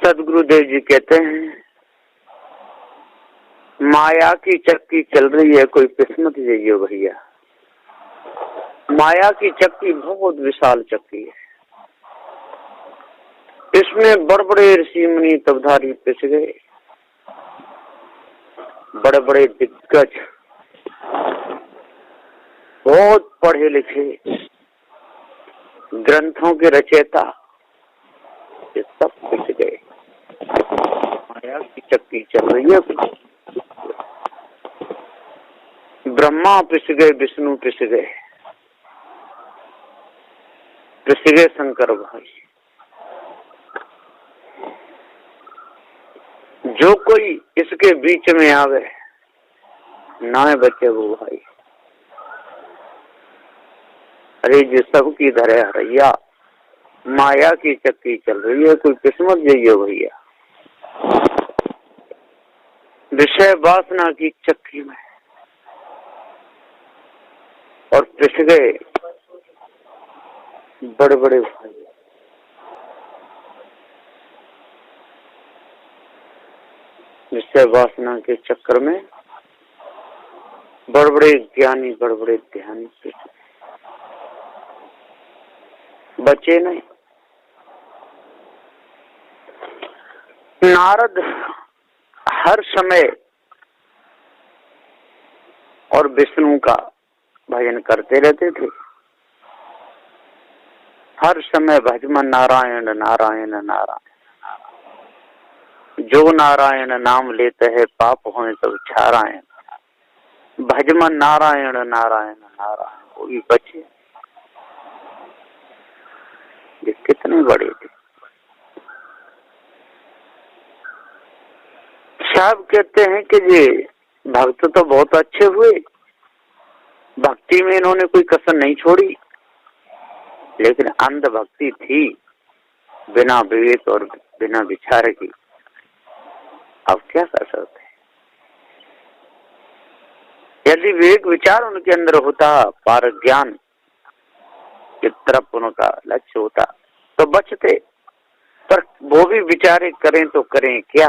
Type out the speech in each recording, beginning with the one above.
सदगुरुदेव जी कहते हैं, माया की चक्की चल रही है, कोई किस्मत जाइयो भैया। माया की चक्की बहुत विशाल चक्की है, इसमें बड़े बड़े ऋषि मुनि तपधारी पिस गए, बड़े बड़े दिग्गज, बहुत पढ़े लिखे, ग्रंथों के रचयिता, ये सब पिस गए। माया की चक्की चल रही है। ब्रह्मा पिस गए, विष्णु पिस गए, पिस गए शंकर भाई। जो कोई इसके बीच में आवे ना बचे वो भाई। अरे जो सब की धरे हरैया, माया की चक्की चल रही है, कोई किस्मत जाइयो भैया। विषय वासना की चक्की में और पिस गए बड़े बड़े भाई। विषय वासना के चक्कर में बड़े बड़े ज्ञानी, बड़े बड़े ध्यानी बचे नहीं। नारद हर समय और विष्णु का भजन करते रहते थे, हर समय भजमन नारायण नारायण नारायण। जो नारायण नाम लेते हैं पाप होए तब छारायण। भजमन नारायण नारायण नारायण, वो भी बचे। ये कितने बड़े थे। साहब कहते हैं कि ये भक्त तो बहुत अच्छे हुए, भक्ति में इन्होंने कोई कसर नहीं छोड़ी, लेकिन अंध भक्ति थी, बिना विवेक और बिना विचार की। अब क्या कर सकते? यदि विवेक विचार उनके अंदर होता, पार ज्ञान की तरफ उनका लक्ष्य होता तो बचते, पर वो भी विचारे करें तो करें क्या।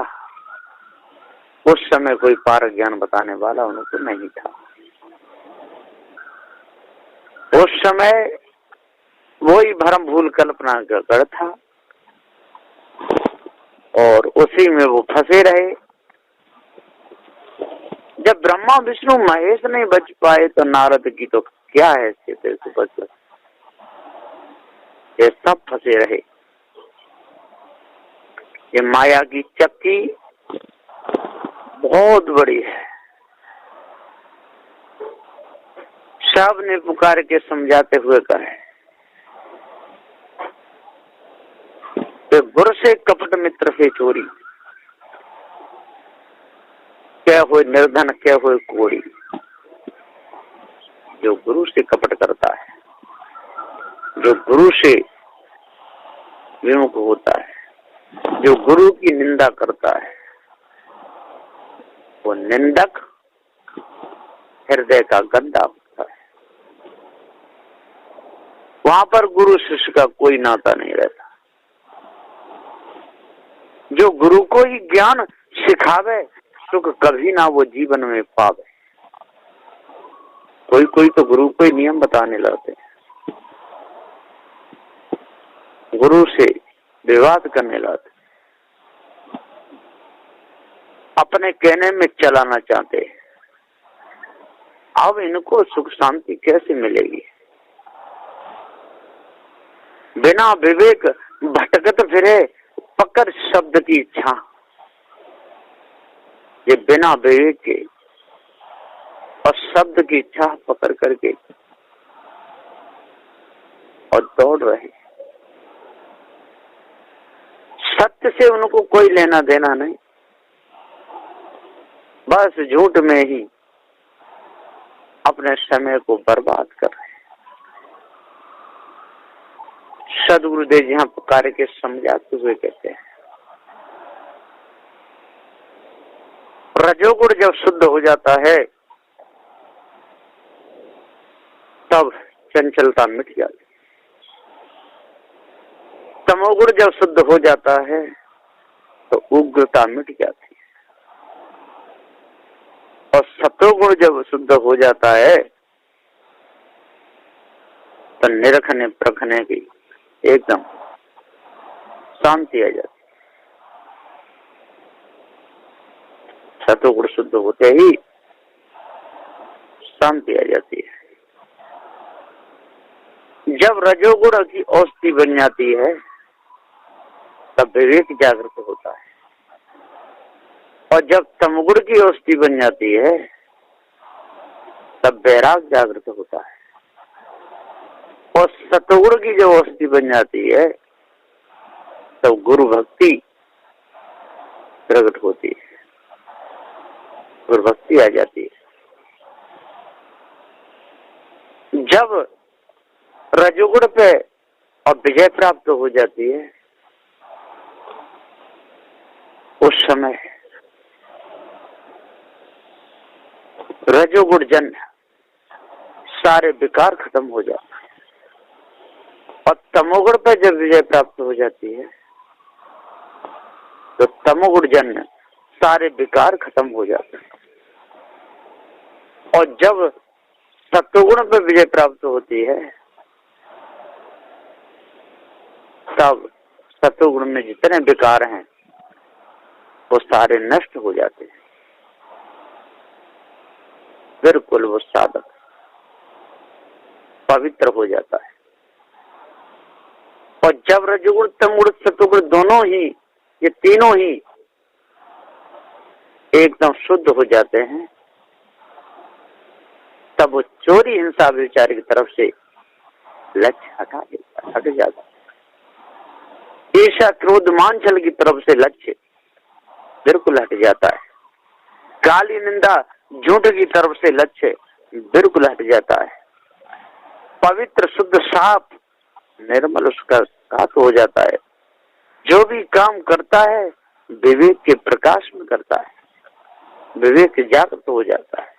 उस समय कोई पार ज्ञान बताने वाला उनको नहीं था। उस समय वही भ्रम भूल कल्पना का गढ़ था और उसी में वो फंसे रहे। जब ब्रह्मा विष्णु महेश नहीं बच पाए तो नारद की तो क्या हैसियत है बच। ये सब फंसे रहे। ये माया की चक्की बहुत बड़ी है। सब ने पुकार के समझाते हुए कहे, तो गुरु से कपट मित्र से चोरी, क्या हो निर्धन, क्या हो कोड़ी। जो गुरु से कपट करता है, जो गुरु से विमुख होता है, जो गुरु की निंदा करता है, वो निंदक हृदय का गंदा होता है। वहां पर गुरु शिष्य का कोई नाता नहीं रहता। जो गुरु को ही ज्ञान सिखावे, सुख कभी ना वो जीवन में पावे। कोई कोई तो गुरु को ही नियम बताने लगते, गुरु से विवाद करने लगते, अपने कहने में चलाना चाहते। अब इनको सुख शांति कैसे मिलेगी? बिना विवेक भटकत फिरे पकड़ शब्द की इच्छा। ये बिना विवेक के और शब्द की इच्छा पकड़ करके और दौड़ रहे। सत्य से उनको कोई लेना देना नहीं, बस झूठ में ही अपने समय को बर्बाद कर रहे हैं। सदगुरुदेव जी पुकार के समझाते हुए कहते हैं, रजोगुण जब शुद्ध हो जाता है तब चंचलता मिट जाती है। तमोगुण जब शुद्ध हो जाता है तो उग्रता मिट जाती है। और सतोगुण जब शुद्ध हो जाता है तो निरखने परखने की एकदम शांति आ जाती है। सतोगुण शुद्ध होते ही शांति आ जाती है। जब रजोगुण की औषधि बन जाती है तब विवेक जागृत होता है, और जब तमगुण की औषधि बन जाती है तब वैराग जागृत होता है, और सतोगुण की जो औषधि बन जाती है तब गुरु भक्ति प्रकट होती है, गुरु भक्ति आ जाती है। जब रजोगुण पे और विजय प्राप्त हो जाती है उस समय रजोगुण जन सारे विकार खत्म हो जाते हैं, और तमोगुण पे जब विजय प्राप्त हो जाती है तो तमोगुण जन सारे विकार खत्म हो जाते हैं, और जब सत्वगुण पे विजय प्राप्त होती है तब सत्वगुण में जितने विकार हैं वो सारे नष्ट हो जाते हैं। बिल्कुल वो साधक पवित्र हो जाता है। और जब रजोगुण तमगुण सत्वगुण दोनों ही, ये तीनों ही एकदम शुद्ध हो जाते हैं तब वो चोरी हिंसा व्यभिचार की तरफ से लक्ष्य हट जाता है। ईर्ष्या क्रोध मान छल की तरफ से लक्ष्य बिल्कुल हट जाता है। गाली निंदा झूठ की तरफ से लक्ष्य बिल्कुल हट जाता है। पवित्र शुद्ध साफ निर्मल उसका घात हो जाता है। जो भी काम करता है विवेक के प्रकाश में करता है, विवेक जागृत हो जाता है।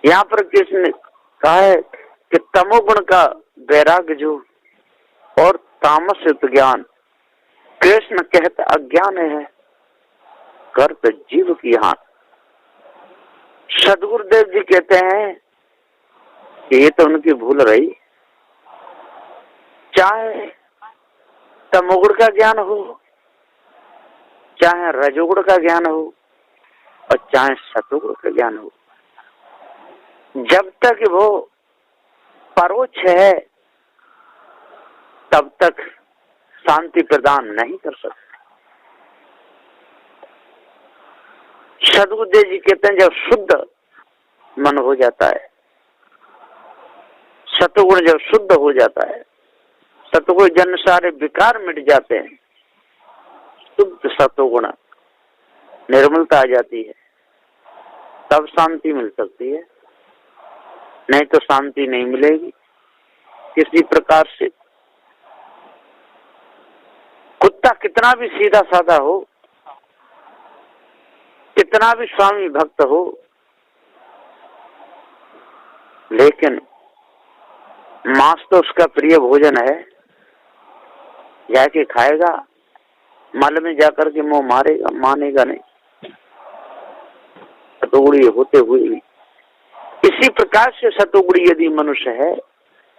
यहाँ पर किसने कहा है कि तमोगुण का वैराग्य जो और तामस ज्ञान, कृष्ण कहते अज्ञान है कर्त जीव की हान। सदगुरुदेव जी कहते हैं कि ये तो उनकी भूल रही, चाहे तमोगुण का ज्ञान हो, चाहे रजोगुण का ज्ञान हो, और चाहे सतोगुण का ज्ञान हो, जब तक वो परोक्ष है तब तक शांति प्रदान नहीं कर सकते। सदगुरुदेव जी कहते हैं जब शुद्ध मन हो जाता है, सतोगुण जब शुद्ध हो जाता है, सतोगुण जन सारे विकार मिट जाते हैं, शुद्ध सतोगुण निर्मलता आ जाती है, तब शांति मिल सकती है। नहीं तो शांति नहीं मिलेगी किसी प्रकार से। कुत्ता कितना भी सीधा साधा हो, कितना भी स्वामी भक्त हो, लेकिन मांस तो उसका प्रिय भोजन है, जाके खाएगा, मल में जाकर के मुंह मारेगा, मानेगा नहीं। सतोगुणी होते हुए भी इसी प्रकार से सतोगुणी यदि मनुष्य है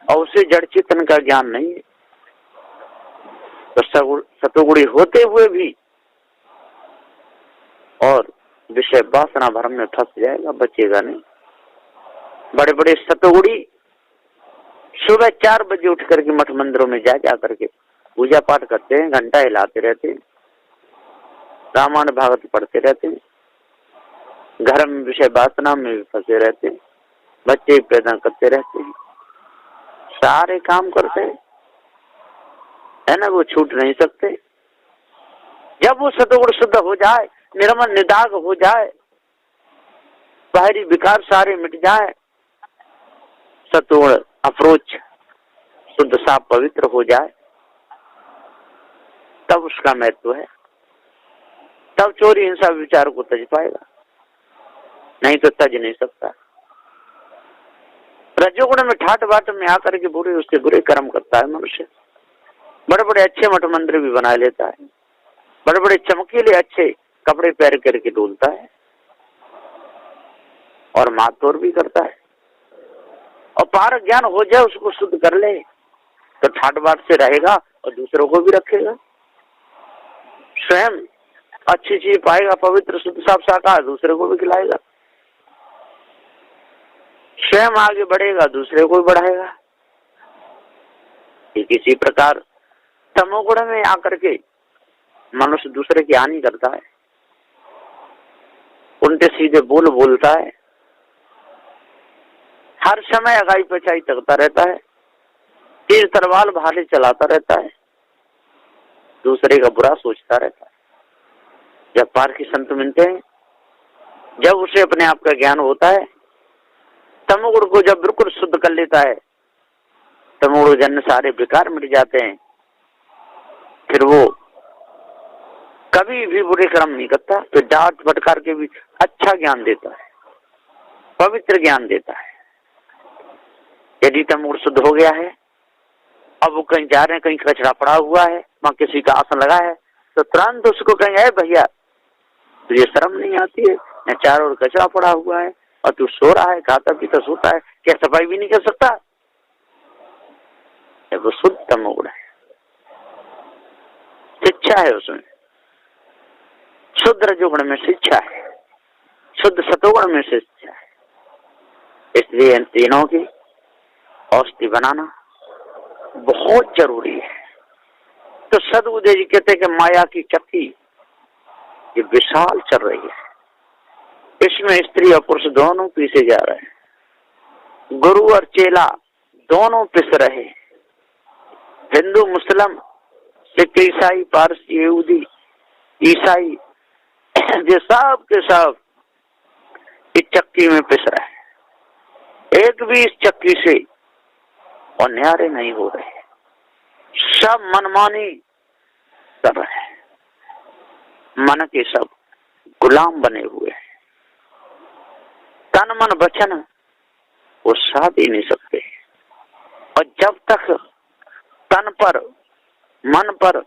और उसे जड़ चेतन का ज्ञान नहीं है तो सतोगुणी होते हुए भी और विषय वासना भ्रम में फंस जाएगा, बचेगा नहीं। बड़े बड़े सतोगुणी सुबह 4 बजे उठ करके मठ मंदिरों में जा करके पूजा पाठ करते हैं, घंटा हिलाते रहते हैं, रामायण भागवत पढ़ते रहते हैं, घर में विषय वासना में भी फंसे रहते हैं, बच्चे पैदा करते रहते हैं, सारे काम करते हैं, है ना, वो छूट नहीं सकते। जब वो सतोगुण शुद्ध हो जाए, निर्मल निदाग हो जाए, बाहरी विकार सारे मिट जाए, सतोगुण अप्रोच शुद्ध साफ पवित्र हो जाए, तब उसका महत्व है। तब चोरी हिंसा विचार को तज पाएगा, नहीं तो तज नहीं सकता। रजोगुण में ठाट बाट में आकर के बुरे उसके बुरे कर्म करता है मनुष्य। बड़े बड़े अच्छे मठ मंदिर भी बना लेता है, बड़े बड़े चमकीले अच्छे कपड़े पहन करके डोलता है और मातोर भी करता है। और पार ज्ञान हो जाए, उसको शुद्ध कर ले तो ठाट बाट से रहेगा और दूसरों को भी रखेगा। स्वयं अच्छी चीज पाएगा, पवित्र शुद्ध साफ शाकाहार, दूसरे को भी खिलाएगा। स्वयं आगे बढ़ेगा, दूसरे को भी बढ़ाएगा। इसी प्रकार तमोगुण में आकर के मनुष्य दूसरे की हानि करता है, उल्टे सीधे बोल बोलता है, हर समय अगाई पचाई तकता रहता है, तीर तलवार भाले चलाता रहता है, दूसरे का बुरा सोचता रहता है। जब पारखी संत मिलते हैं, जब उसे अपने आप का ज्ञान होता है, तमोगुण को जब बिल्कुल शुद्ध कर लेता है, तमोगुण जन्य सारे विकार मिट जाते हैं, फिर वो कभी भी बुरे कर्म नहीं करता, फिर डांट फटकार के भी अच्छा ज्ञान देता है, पवित्र ज्ञान देता है। यदि तमोगुण शुद्ध हो गया है, अब वो कहीं जा रहे हैं, कहीं कचरा पड़ा हुआ है, वहां किसी का आसन लगा है, तो तुरंत उसको कहेंगे, भैया तुझे शर्म नहीं आती है, न चारों ओर कचरा पड़ा हुआ है और तू सो रहा है, खाता पीता सोता है, क्या सफाई भी नहीं कर सकता? वो शुद्ध तमोगुण है, शिक्षा है उसमें। शुद्ध रजोगुण में शिक्षा है, शुद्ध सतोगुण में शिक्षा है। इसलिए इन तीनों की औषधि बनाना बहुत जरूरी है। तो सदगुरुदेव जी कहते हैं कि माया की चक्की ये विशाल चल रही है, इसमें स्त्री और पुरुष दोनों पीछे जा रहे हैं, गुरु और चेला दोनों पिस रहे, हिंदू मुस्लिम सिख ईसाई पारसी यहूदी ईसाई ये सब के सब इस चक्की में पिस रहे हैं। एक भी इस चक्की से और न्यारे नहीं हो रहे, सब मनमानी कर रहे हैं, मन के सब गुलाम बने हुए हैं। तन मन वचन वो साध ही नहीं सकते, और जब तक तन पर मन पर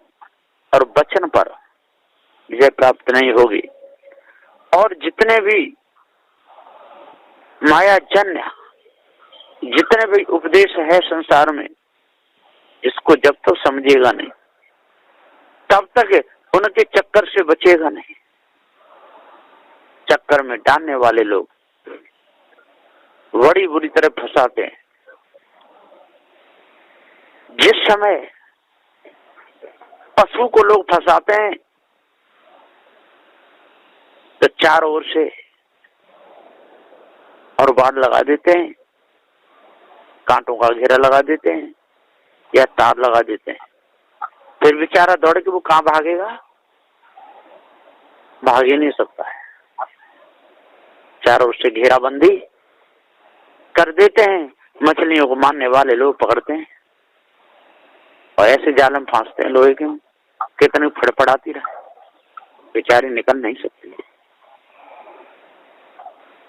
और वचन पर विजय प्राप्त नहीं होगी, और जितने भी माया जन्य जितने भी उपदेश है संसार में, इसको जब तक समझेगा नहीं, तब तक उनके चक्कर से बचेगा नहीं। चक्कर में डालने वाले लोग बड़ी बुरी तरह फंसाते हैं। जिस समय पशु को लोग फंसाते हैं, तो चारों ओर से और बाड़ लगा देते हैं, कांटों का घेरा लगा देते हैं या तार लगा देते हैं, फिर बेचारा दौड़ के वो कहाँ भागेगा? भाग ही नहीं सकता है। चारों ओर से घेराबंदी कर देते हैं, मछलियों को मारने वाले लोग पकड़ते हैं और ऐसे जाल में फांसते हैं लोहे के, कितनी फड़फड़ाती रहे, बेचारी निकल नहीं सकती।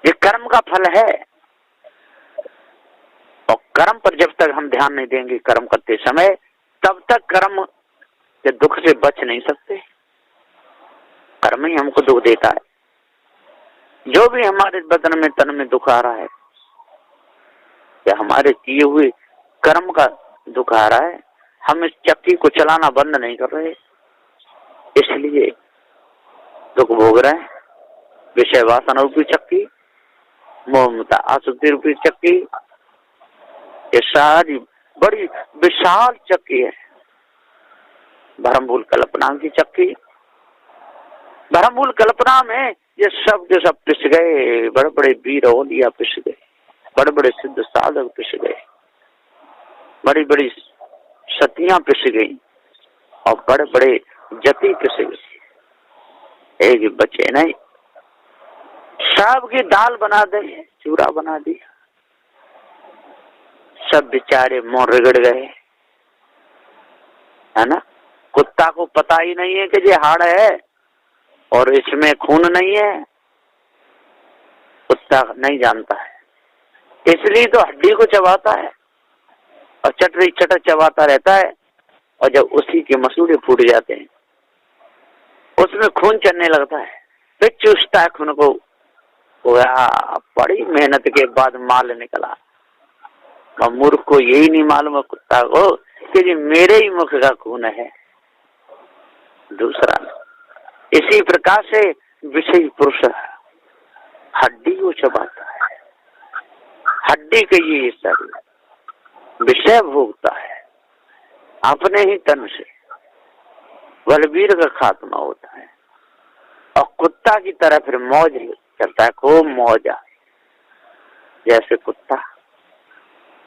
ये कर्म का फल है, और कर्म पर जब तक हम ध्यान नहीं देंगे कर्म करते समय, तब तक कर्म के दुख से बच नहीं सकते। कर्म ही हमको दुख देता है। जो भी हमारे बदन में तन में दुख आ रहा है, या हमारे किए हुए कर्म का दुख आ रहा है, हम इस चक्की को चलाना बंद नहीं कर रहे, इसलिए दुख भोग रहे हैं। विषय वासना रूपी चक्की, मोह ममता आसक्ति रूपी चक्की, ये सारी बड़ी विशाल चक्की है। भ्रम भूल कल्पना की चक्की, भ्रम भूल कल्पना में ये सब के सब पिस गए। बड़े बड़े वीर औलिया पिस गए, बड़े बड़े सिद्ध साधक पिस गए, बड़ी बड़ी सतियां पिस गई, और बड़े बड़े जति पिस गए। एक बचे नहीं, सब की दाल बना दे, चूरा बना दिया, सब बेचारे मोह रगड़ गए, है ना। कुत्ता को पता ही नहीं है कि ये हाड़ है और इसमें खून नहीं है, कुत्ता नहीं जानता है, इसलिए तो हड्डी को चबाता है और चटरी चटर चबाता रहता है, और जब उसी के मसूड़े फूट जाते हैं उसमें खून चलने लगता है, फिर चूसता है खून को। बड़ी मेहनत के बाद माल निकला। और मूर्ख को यही नहीं मालूम है कुत्ता को कि जी मेरे ही मुख का खून है, दूसरा। इसी प्रकार से विषय पुरुष हड्डी को चबाता है, हड्डी के ये शरीर विषय भोगता है अपने ही तन से। बलवीर का खात्मा होता है और कुत्ता की तरह फिर मौज करता है, खूब मौज। जैसे कुत्ता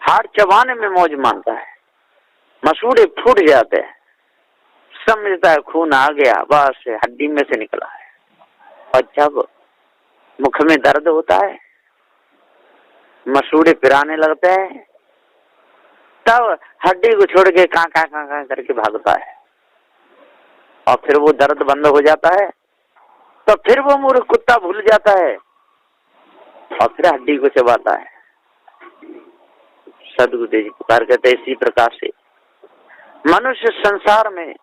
हाड़ चबाने में मौज मानता है, मसूड़े फूट जाते हैं, समझता है खून आ गया, बस हड्डी में से निकला है। और जब मुख में दर्द होता है, मसूड़े पिराने लगते हैं, तब हड्डी को छोड़ के कां करके भागता है। और फिर वो दर्द बंद हो जाता है, तो फिर वो मूर्ख कुत्ता भूल जाता है और फिर हड्डी को चबाता है। सदगुरुदेव जी पुकार कहते इसी प्रकार से मनुष्य संसार में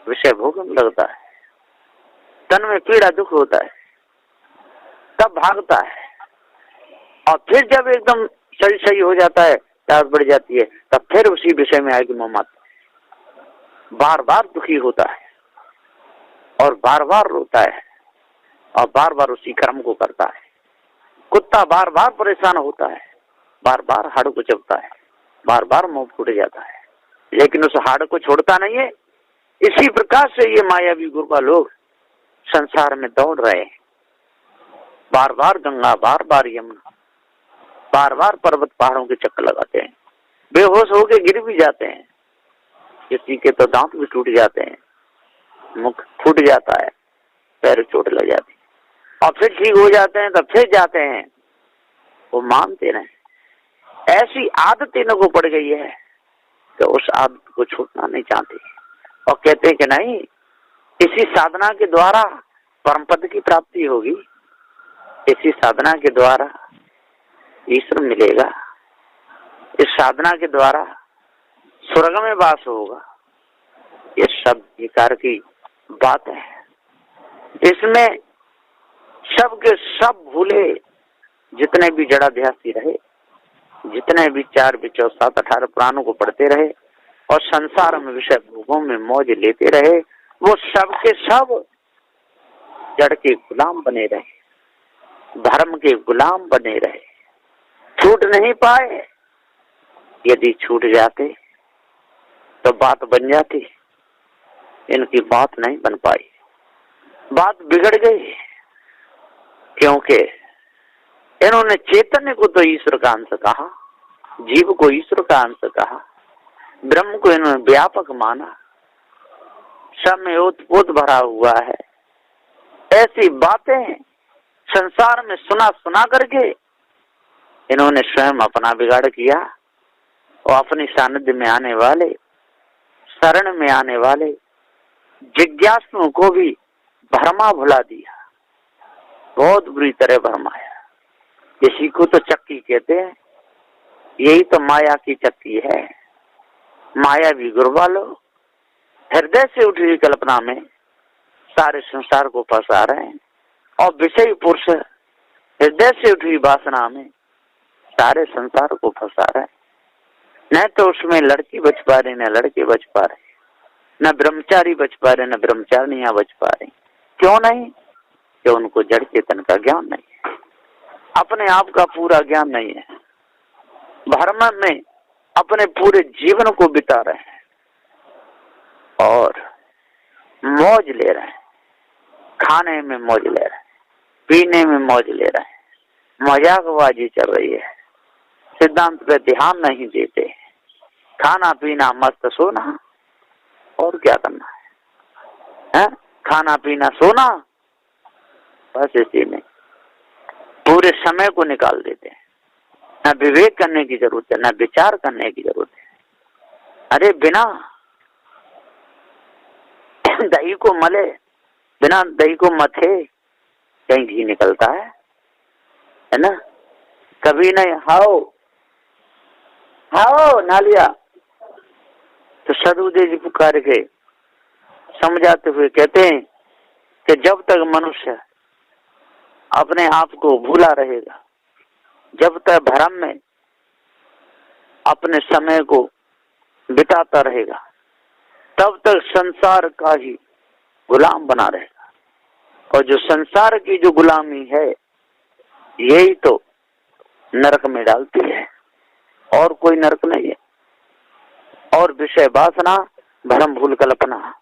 विषय भोगने लगता है, तन में पीड़ा दुख होता है, तब भागता है। और फिर जब एकदम शरीर सही हो जाता है, प्यास बढ़ जाती है, तब फिर उसी विषय में आएगी मोहम्मद। बार बार दुखी होता है और बार बार रोता है और बार बार उसी कर्म को करता है। कुत्ता बार बार परेशान होता है, बार बार हाड़ को चबता है, बार बार मुंह फूट जाता है, लेकिन उस हाड़ को छोड़ता नहीं है। इसी प्रकार से ये मायावी गुरुआ लोग संसार में दौड़ रहे हैं, बार बार गंगा, बार बार यमुना, बार बार पर्वत पहाड़ों के चक्कर लगाते हैं, बेहोश होकर गिर भी जाते हैं, किसी के तो दांत भी टूट जाते हैं, मुख फूट जाता है, पैर चोट लग जाती है, और फिर ठीक हो जाते हैं, तब फिर जाते हैं। वो मानते नहीं, ऐसी आदत इनको पड़ गई है कि उस आदत को छूटना नहीं चाहते और कहते हैं कि नहीं, इसी साधना के द्वारा परम पद की प्राप्ति होगी, इसी साधना के द्वारा ईश्वर मिलेगा, इस साधना के द्वारा स्वर्ग में वास होगा। ये सब विकार की बात है। इसमें सब के सब भूले, जितने भी जड़ाध्यासी रहे, जितने भी 4 विचौ 7 18 पुराणों को पढ़ते रहे और संसार में विषय भोगों में मौज लेते रहे, वो सब के सब जड़ के गुलाम बने रहे, धर्म के गुलाम बने रहे, छूट नहीं पाए। यदि छूट जाते तो बात बन जाती, इनकी बात नहीं बन पाई, बात बिगड़ गई, क्योंकि इन्होंने चैतन्य को तो ईश्वर का अंश कहा, जीव को ईश्वर का अंश कहा, ब्रह्म को इन्होंने व्यापक माना, सब में ओतप्रोत भरा हुआ है। ऐसी बातें संसार में सुना सुना करके इन्होंने स्वयं अपना बिगाड़ किया और अपनी सानिध्य में आने वाले, शरण में आने वाले जिज्ञासुओं को भी भरमा भुला दिया, बहुत बुरी तरह भरमाया। इसी को तो चक्की कहते हैं, यही तो माया की चक्की है। माया भी गुरुआ लोग हृदय से उठी हुई कल्पना में सारे संसार को फंसा रहे हैं और विषय पुरुष हृदय से उठी वासना में सारे संसार को फंसा रहे हैं। न तो उसमें लड़की बच पा रही, न लड़के बच पा रहे, न ब्रह्मचारी बच पा रहे, न ब्रह्मचारिणियां बच पा रही। क्यों नहीं? कि उनको जड़ चेतन का ज्ञान नहीं है, अपने आप का पूरा ज्ञान नहीं है, भ्रम में अपने पूरे जीवन को बिता रहे हैं और मौज ले रहे हैं, खाने में मौज ले रहे हैं, पीने में मौज ले रहे हैं, मजाकबाजी चल रही है, सिद्धांत पे ध्यान नहीं देते, खाना पीना मस्त सोना, और क्या करना है? खाना पीना सोना, बस इसी में पूरे समय को निकाल देते हैं। न विवेक करने की जरूरत है, न विचार करने की जरूरत है। अरे बिना दही को मले, बिना दही को मथे कहीं घी निकलता है ना? कभी नहीं हाओ हाओ ना लिया तो सदगुरुदेव जी पुकार के समझाते हुए कहते हैं कि जब तक मनुष्य अपने आप को भूला रहेगा, जब तक भ्रम में अपने समय को बिताता रहेगा, तब तक संसार का ही गुलाम बना रहेगा। और जो संसार की जो गुलामी है, यही तो नरक में डालती है, और कोई नरक नहीं है। और विषय वासना, भ्रम भूल कल्पना,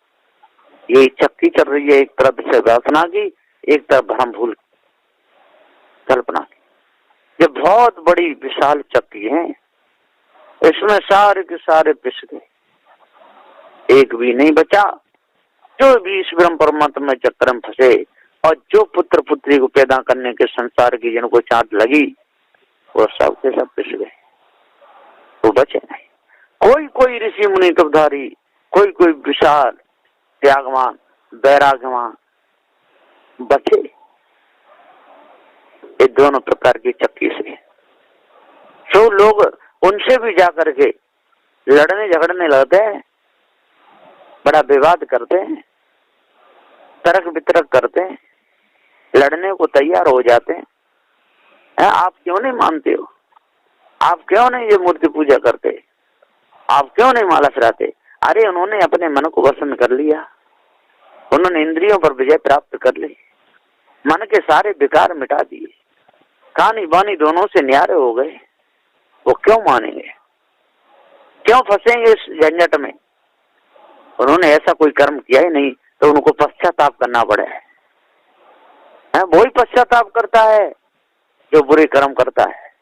यही चक्की चल रही है, एक तरफ विषय वासना की, एक तरफ भ्रम भूल कल्पना की। ये बहुत बड़ी विशाल चक्की है, इसमें सारे के सारे पिस गए, एक भी नहीं बचा। जो भी इस ब्रह्म परमात्मा चक्कर में फंसे और जो पुत्र पुत्री को पैदा करने के संसार की जिनको चाट लगी, वो सब के सब पिस गए, वो बचे नहीं। कोई कोई ऋषि मुनि कवधारी, कोई कोई विशाल त्यागवान वैराग्यवान बचे ये दोनों प्रकार की चक्की से। जो लोग उनसे भी जाकर के लड़ने झगड़ने लगते हैं, बड़ा विवाद करते हैं, तर्क वितर्क करते हैं, लड़ने को तैयार हो जाते हैं। आप क्यों नहीं मानते हो? आप क्यों नहीं ये मूर्ति पूजा करते? आप क्यों नहीं माला फिराते? अरे उन्होंने अपने मन को वसन कर लिया, उन्होंने इंद्रियों पर विजय प्राप्त कर ली, मन के सारे विकार मिटा दिए, कानी बानी दोनों से न्यारे हो गए, वो क्यों मानेंगे? क्यों फंसेंगे इस झंझट में? उन्होंने ऐसा कोई कर्म किया ही नहीं, तो उनको पश्चाताप करना पड़े। वही पश्चाताप करता है जो बुरे कर्म करता है,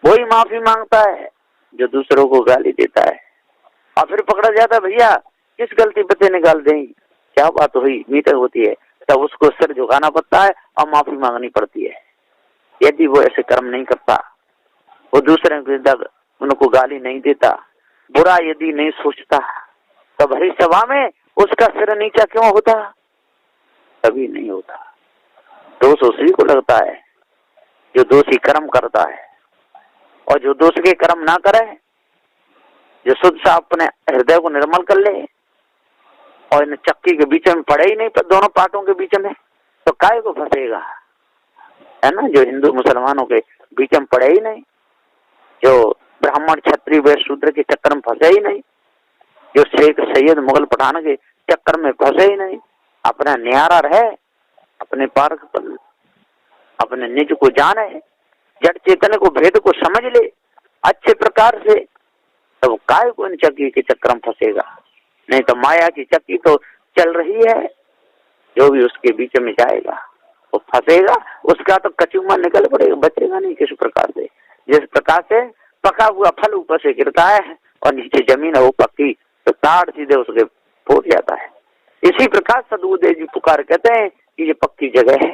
वही माफी मांगता है जो दूसरों को गाली देता है। और फिर पकड़ा जाता, भैया किस गलती पे निकाल दें, क्या बात हुई, मीटर होती है, तब उसको सिर झुकाना पड़ता है और माफी मांगनी पड़ती है। यदि वो ऐसे कर्म नहीं करता, वो दूसरे को उनको गाली नहीं देता, बुरा यदि नहीं सोचता, तो भरी सभा में उसका सिर नीचा क्यों होता? कभी नहीं होता। दोष उसी को लगता है जो दोषी कर्म करता है, और जो दोष के कर्म ना करे, जो शुद्ध सा अपने हृदय को निर्मल कर ले और इन चक्की के बीच में पड़े ही नहीं, पर दोनों पार्टों के बीच में, तो काय को फंसेगा? है ना, जो हिंदू मुसलमानों के बीच में पड़े ही नहीं, जो ब्राह्मण क्षत्रिय वैश्य शूद्र के चक्कर में फंसे ही नहीं, जो शेख सैयद मुगल पठान के चक्कर में फंसे ही नहीं, अपना न्यारा रहे, अपने पार्क पर अपने निज को जाने, जड़ चेतन को भेद को समझ ले अच्छे प्रकार से, तब काय को इन चक्की के चक्कर में फंसेगा? नहीं तो माया की चक्की तो चल रही है, जो भी उसके बीच में जाएगा वो फंसेगा, उसका तो कचूमा निकल पड़ेगा, बचेगा नहीं किसी प्रकार से। जिस प्रकार से पका हुआ फल ऊपर से गिरता है और नीचे जमीन है वो पक्की, तो ताड़ सीधे उसके फूट जाता है। इसी प्रकार सदगुरुदेव जी पुकार कहते हैं कि ये पक्की जगह है,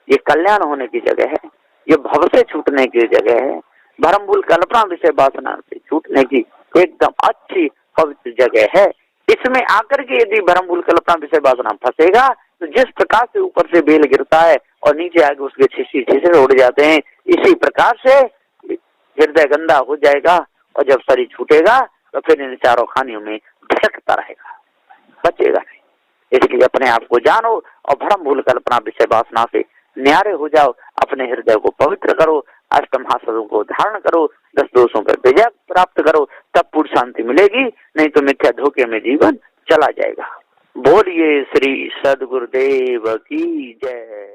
ये कल्याण होने की जगह है, ये भव से छूटने की जगह है, भ्रम भूल कल्पना विषय वासना से छूटने की एकदम अच्छी पवित्र जगह है। इसमें आकर के यदि भ्रम भूल कल्पना विषय वासना फंसेगा, तो जिस प्रकार से ऊपर से बेल गिरता है और नीचे आगे उसके छिसे उड़ जाते हैं, इसी प्रकार से हृदय गंदा हो जाएगा, और जब शरीर छूटेगा तो फिर इन चारों खानियों में भटकता रहेगा, बचेगा नहीं। इसलिए अपने आप को जानो और भ्रम भूल कल्पना विषय वासना से न्यारे हो जाओ, अपने हृदय को पवित्र करो, अष्टमहासदों को धारण करो, 10 दोषों पर विजय प्राप्त करो, तब पूर्ण शांति मिलेगी, नहीं तो मिथ्या धोखे में जीवन चला जाएगा। बोलिए श्री सद्गुरुदेव की जय।